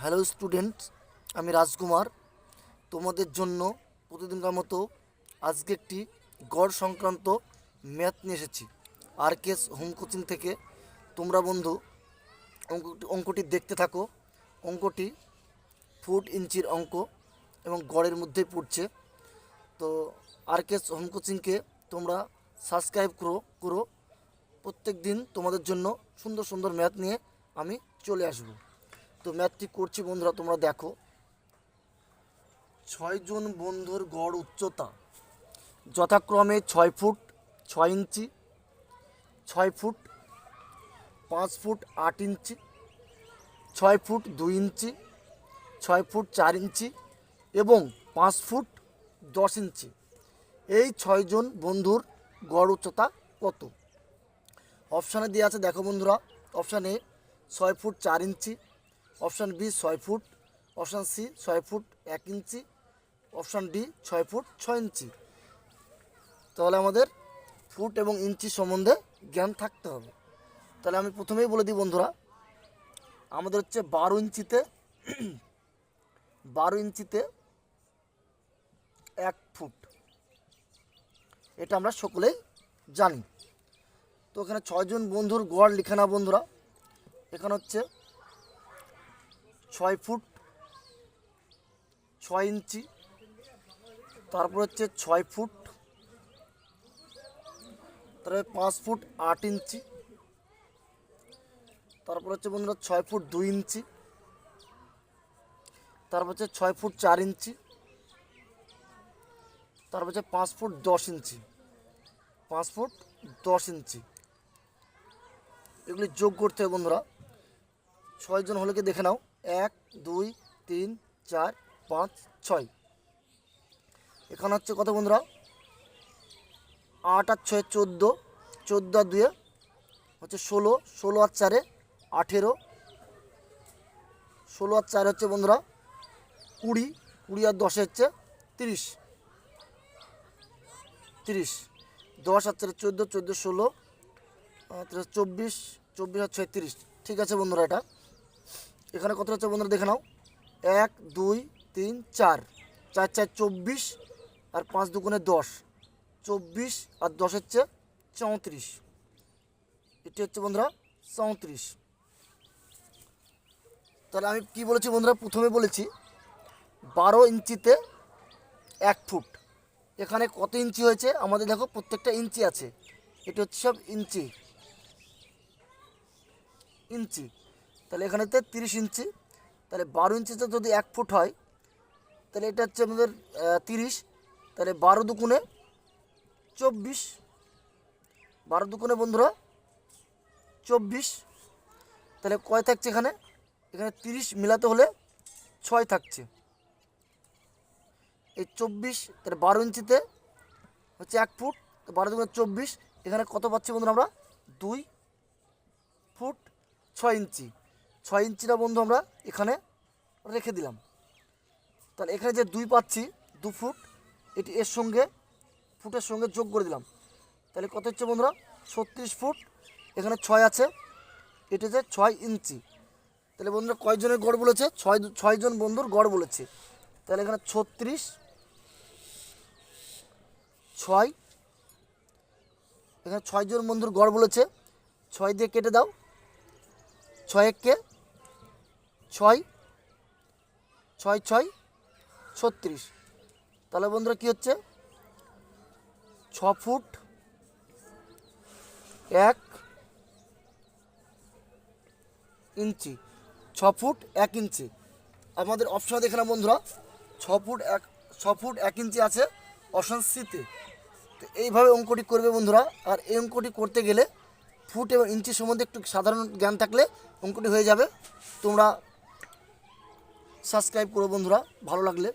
Hello students, আমি রাজকুমার তোমাদের জন্য প্রতিদিনকার মতো আজকে একটি গড় সংক্রান্ত ম্যাথ নিয়ে এসেছি আরকেএস হোম কোচিং থেকে। তোমরা বন্ধু অঙ্কটি দেখতে থাকো। অঙ্কটি ফুট ইঞ্চির অঙ্ক এবং গড়ের মধ্যেই পড়ছে। তো আরকেএস হোম কোচিংকে তোমরা সাবস্ক্রাইব করো। প্রত্যেক দিন তোমাদের জন্য সুন্দর সুন্দর ম্যাথ নিয়ে আমি চলে আসবো। তো ম্যাথটি করছি বন্ধুরা, তোমরা দেখো। 6 জন বন্ধুর গড় উচ্চতা যথাক্রমে 6 ফুট 6 ইঞ্চি, 6 ফুট 5 ফুট 8 ইঞ্চি, 6 ফুট 2 ইঞ্চি, 6 ফুট 4 ইঞ্চি এবং 5 ফুট 10 ইঞ্চি। এই 6 জন বন্ধুর গড় উচ্চতা কত? অপশানে দেওয়া আছে, দেখো বন্ধুরা। Option A 6 foot 4 inch, option B 6 foot, option C 6 foot 1 inch, option D 6 foot 6 inch. তাহলে আমাদের ফুট এবং ইঞ্চি সম্বন্ধে জ্ঞান থাকতে হবে। তাহলে আমি প্রথমেই বলে দিই বন্ধুরা, আমাদের হচ্ছে 12 ইঞ্চিতে 1 ফুট, এটা আমরা সকলেই জানি। তো এখানে 6 জন বন্ধুর গড় লিখে না বন্ধুরা। এখানে হচ্ছে 6 ফুট 6 ইঞ্চি, তারপর হচ্ছে 6 ফুট, তারপরে 5 ফুট 8 ইঞ্চি, তারপর হচ্ছে বন্ধুরা 6 ফুট 2 ইঞ্চি, তারপর হচ্ছে 6 ফুট 4 ইঞ্চি, তারপর হচ্ছে 5 ফুট 10 ইঞ্চি, 5 ফুট 10 ইঞ্চি। এগুলি যোগ করতে হবে বন্ধুরা। 6 জন হলে কি দেখে নাও, 1 2 3 4 5 6। এখানে হচ্ছে কত বন্ধুরা? 8 আর 6 14, 14 আর 2 হচ্ছে 16, 16 আর 4 18, 16 আর 4 হচ্ছে বন্ধুরা 20, 20 আর 10 হচ্ছে 30, 30, 10 আর 4 14, 14 16 24, 24 আর 6 30। ঠিক আছে বন্ধুরা, এটা এখানে কত হচ্ছে বন্ধুরা দেখে নাও, 1 2 3 4, 4 4 24 আর 5 দুগুণে 10, 24 আর 10 হচ্ছে 34। এটি হচ্ছে বন্ধুরা 34। তাহলে আমি কি বলেছি বন্ধুরা? প্রথমে বলেছি 12 ইঞ্চিতে 1 ফুট। এখানে কত ইঞ্চি হয়েছে আমাদের দেখো, প্রত্যেকটা ইঞ্চি আছে। এটা হচ্ছে সব ইঞ্চি। তাহলে এখানেতে 30 ইঞ্চি। তাহলে 12 ইঞ্চিতে যদি 1 ফুট হয়, তাহলে এটা হচ্ছে আমাদের 30। তাহলে 12 দুগুণে 24, 12 দুগুণে বন্ধুরা 24। তাহলে কয় থাকছে এখানে? এখানে 30 মিলাতে হলে 6 থাকছে। এই 24, তাহলে 12 ইঞ্চিতে হচ্ছে 1 ফুট, 12 দুগুণে 24। এখানে কত পাচ্ছি বন্ধুরা আমরা? 2 ফুট 6 ইঞ্চি। 6 ইঞ্চিটা বন্ধু আমরা এখানে রেখে দিলাম। তাহলে এখানে যে 2 পাচ্ছি, 2 ফুট, এটি এর সঙ্গে ফুটের সঙ্গে যোগ করে দিলাম। তাহলে কত হচ্ছে বন্ধুরা? 36 ফুট। এখানে 6 আছে, এটি হচ্ছে 6 ইঞ্চি। তাহলে বন্ধুরা কয়জনের গড় বলেছে? 6 জন বন্ধুর গড় বলেছে। তাহলে এখানে 36 6, এখানে 6 জন বন্ধুর গড় বলেছে। 6 দিয়ে কেটে দাও, 6 একে 6, 6 6 36। তাহলে বন্ধুরা কী হচ্ছে? 6 ফুট 1 ইঞ্চি, 6 ফুট 1 ইঞ্চি। আমাদের অপশান দেখে না বন্ধুরা, 6 ফুট 1 ইঞ্চি আছে অপশান সিতে। তো এইভাবে অঙ্কটি করবে বন্ধুরা। আর এই অঙ্কটি করতে গেলে ফুট এবং ইঞ্চি সম্বন্ধে একটু সাধারণ জ্ঞান থাকলে অঙ্কটি হয়ে যাবে। তোমরা সাবস্ক্রাইব করো বন্ধুরা, ভালো লাগলে।